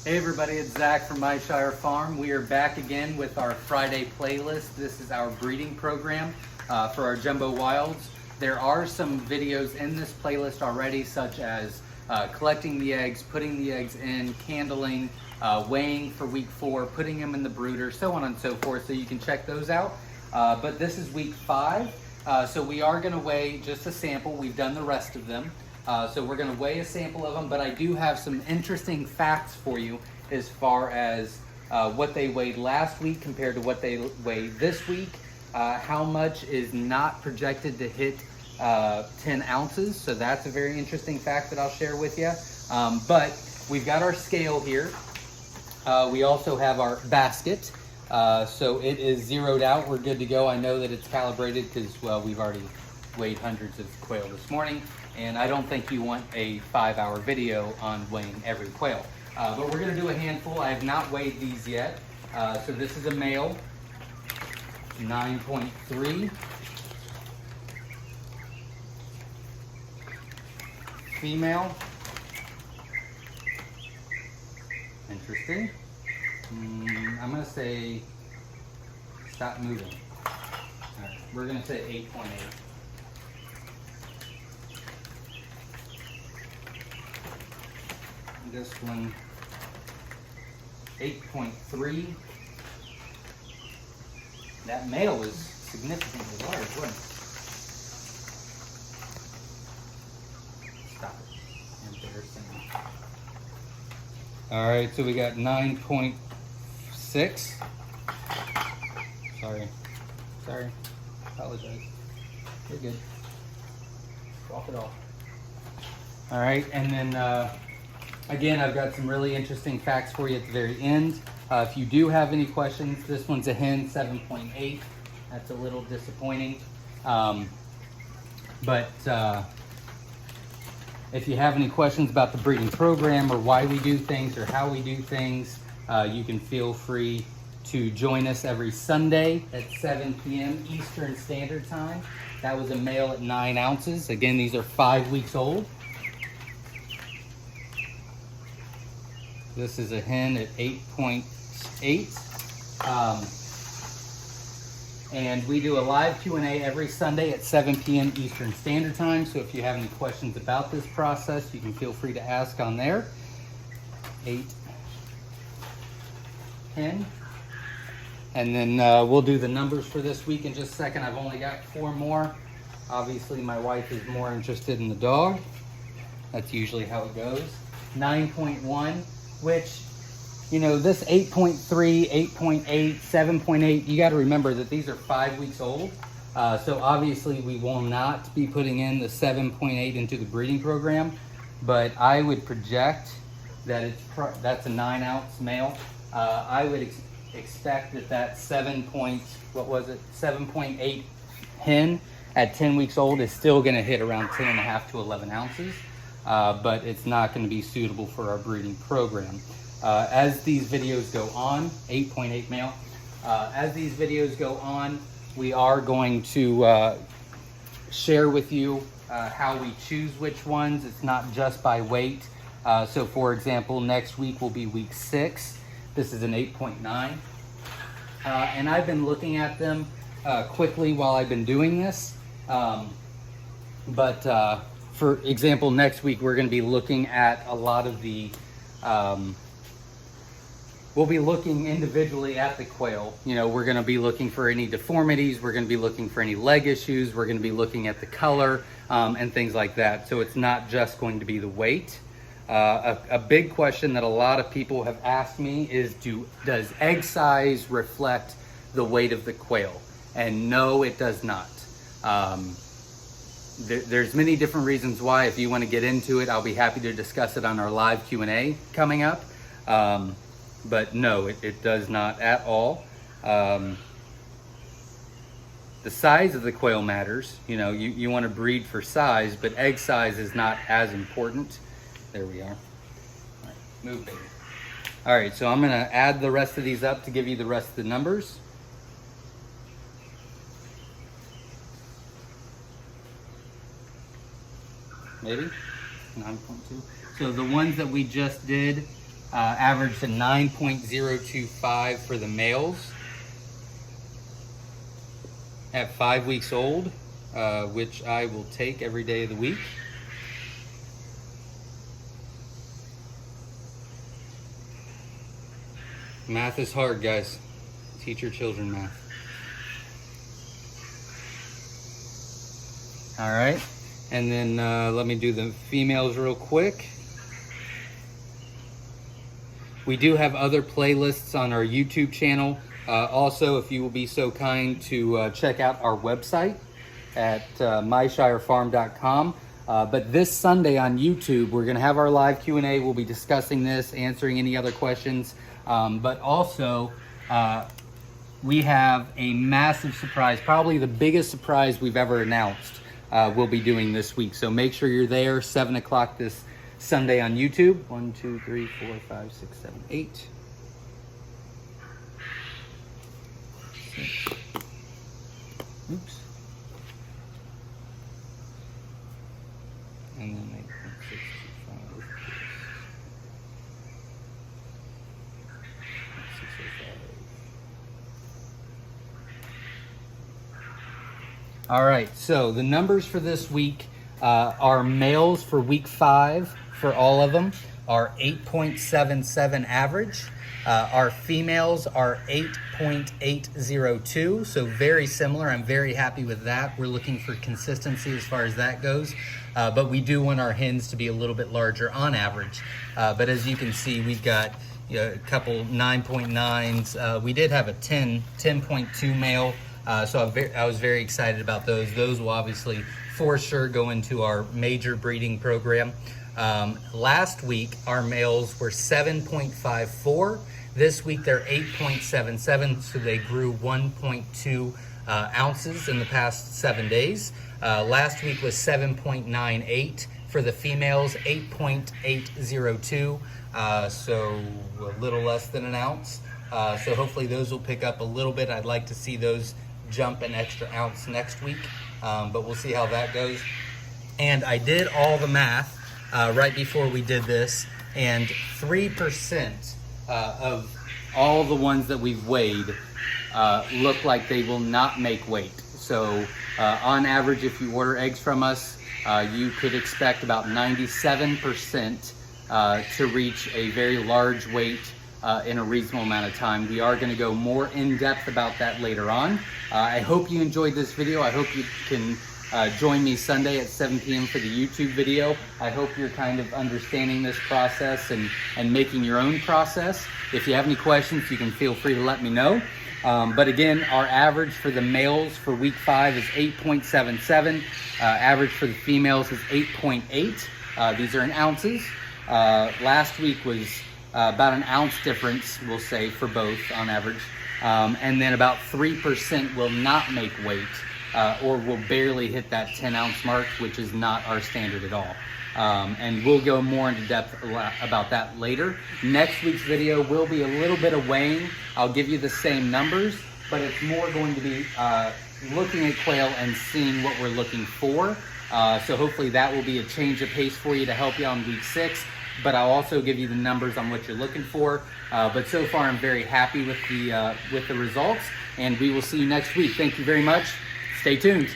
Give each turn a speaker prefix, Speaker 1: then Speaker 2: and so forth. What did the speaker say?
Speaker 1: Hey everybody, it's Zach from Myshire Farm. We are back again with our Friday playlist. This is our breeding program for our Jumbo Wilds. There are some videos in this playlist already, such as collecting the eggs, putting the eggs in, candling, weighing for week 4, putting them in the brooder, so on and so forth, so you can check those out. But this is week 5, so we are going to weigh just a sample. We've done the rest of them. So we're going to weigh a sample of them, but I do have some interesting facts for you as far as what they weighed last week compared to what they weigh this week. How much is not projected to hit 10 ounces. So that's a very interesting fact that I'll share with you. But we've got our scale here. We also have our basket. So it is zeroed out. We're good to go. I know that it's calibrated because, well, we've already weighed hundreds of quail this morning. And I don't think you want a 5-hour video on weighing every quail. But we're going to do a handful. I have not weighed these yet. So this is a male, 9.3. Female. Interesting. I'm going to say, stop moving. All right, we're going to say 8.8. This one, 8.3. That male was significantly large, wasn't it? Stop it. Embarrassing. All right, so we got 9.6. Sorry. Apologize. You're good. Walk it off. All right, and then again, I've got some really interesting facts for you at the very end. If you do have any questions, this one's a hen, 7.8. That's a little disappointing. But if you have any questions about the breeding program or why we do things or how we do things, you can feel free to join us every Sunday at 7 p.m. Eastern Standard Time. That was a male at 9 ounces. Again, these are 5 weeks old. This is a hen at 8.8. And we do a live Q&A every Sunday at 7 p.m. Eastern Standard Time. So if you have any questions about this process, you can feel free to ask on there. 8, 10. And then we'll do the numbers for this week in just a second. I've only got 4 more. Obviously, my wife is more interested in the dog. That's usually how it goes. 9.1. Which, you know, this 8.3, 8.8, 7.8, you got to remember that these are 5 weeks old. So obviously we will not be putting in the 7.8 into the breeding program, but I would project that that's a 9-ounce male. I would expect that 7.8 hen at 10 weeks old is still going to hit around 10.5 to 11 ounces. But it's not going to be suitable for our breeding program. As these videos go on, 8.8 male, as these videos go on, we are going to share with you how we choose which ones. It's not just by weight. So for example, next week will be week 6. This is an 8.9. And I've been looking at them quickly while I've been doing this. For example, next week we're going to be looking at a lot of the, we'll be looking individually at the quail. You know, we're going to be looking for any deformities, we're going to be looking for any leg issues, we're going to be looking at the color and things like that. So it's not just going to be the weight. A big question that a lot of people have asked me is, does egg size reflect the weight of the quail? And no, it does not. There's many different reasons why. If you want to get into it, I'll be happy to discuss it on our live Q&A coming up. But no, it does not at all. The size of the quail matters. You know, you want to breed for size, but egg size is not as important. There we are. All right, move, baby. All right, so I'm going to add the rest of these up to give you the rest of the numbers. Maybe 9.2. So the ones that we just did averaged a 9.025 for the males at 5 weeks old, which I will take every day of the week. Math is hard, guys. Teach your children math. All right, and then let me do the females real quick. We do have other playlists on our YouTube channel. Also, if you will be so kind to check out our website at myshirefarm.com. But this Sunday on YouTube, we're gonna have our live Q&A. We'll be discussing this, answering any other questions. But also, we have a massive surprise, probably the biggest surprise we've ever announced, we'll be doing this week. So make sure you're there, 7 o'clock this Sunday on YouTube. 1, 2, 3, 4, 5, 6, 7, 8. Oops. And then 8.625. All right, so the numbers for this week are males for week 5 for all of them are 8.77 average. Our females are 8.802, so very similar. I'm very happy with that. We're looking for consistency as far as that goes, but we do want our hens to be a little bit larger on average. But as you can see, we've got a couple 9.9s. We did have a 10.2 male, so I was very excited about those. Those will obviously for sure go into our major breeding program. Last week, our males were 7.54. This week, they're 8.77, so they grew 1.2 ounces in the past 7 days. Last week was 7.98 for the females, 8.802, so a little less than an ounce. So hopefully those will pick up a little bit. I'd like to see those jump an extra ounce next week, but we'll see how that goes. And I did all the math right before we did this, and 3% of all the ones that we've weighed look like they will not make weight. So on average, if you order eggs from us, you could expect about 97% to reach a very large weight in a reasonable amount of time. We are going to go more in depth about that later on. I hope you enjoyed this video. I hope you can join me Sunday at 7 p.m. for the YouTube video. I hope you're kind of understanding this process and making your own process. If you have any questions, you can feel free to let me know. But again, our average for the males for week 5 is 8.77. Average for the females is 8.8. These are in ounces. Last week was about an ounce difference, we'll say, for both on average. And then about 3% will not make weight. Or will barely hit that 10-ounce mark, which is not our standard at all. And we'll go more into depth about that later. Next week's video will be a little bit of weighing. I'll give you the same numbers, but it's more going to be looking at quail and seeing what we're looking for. So hopefully that will be a change of pace for you to help you on week 6. But I'll also give you the numbers on what you're looking for. But so far, I'm very happy with the results, and we will see you next week. Thank you very much. Stay tuned.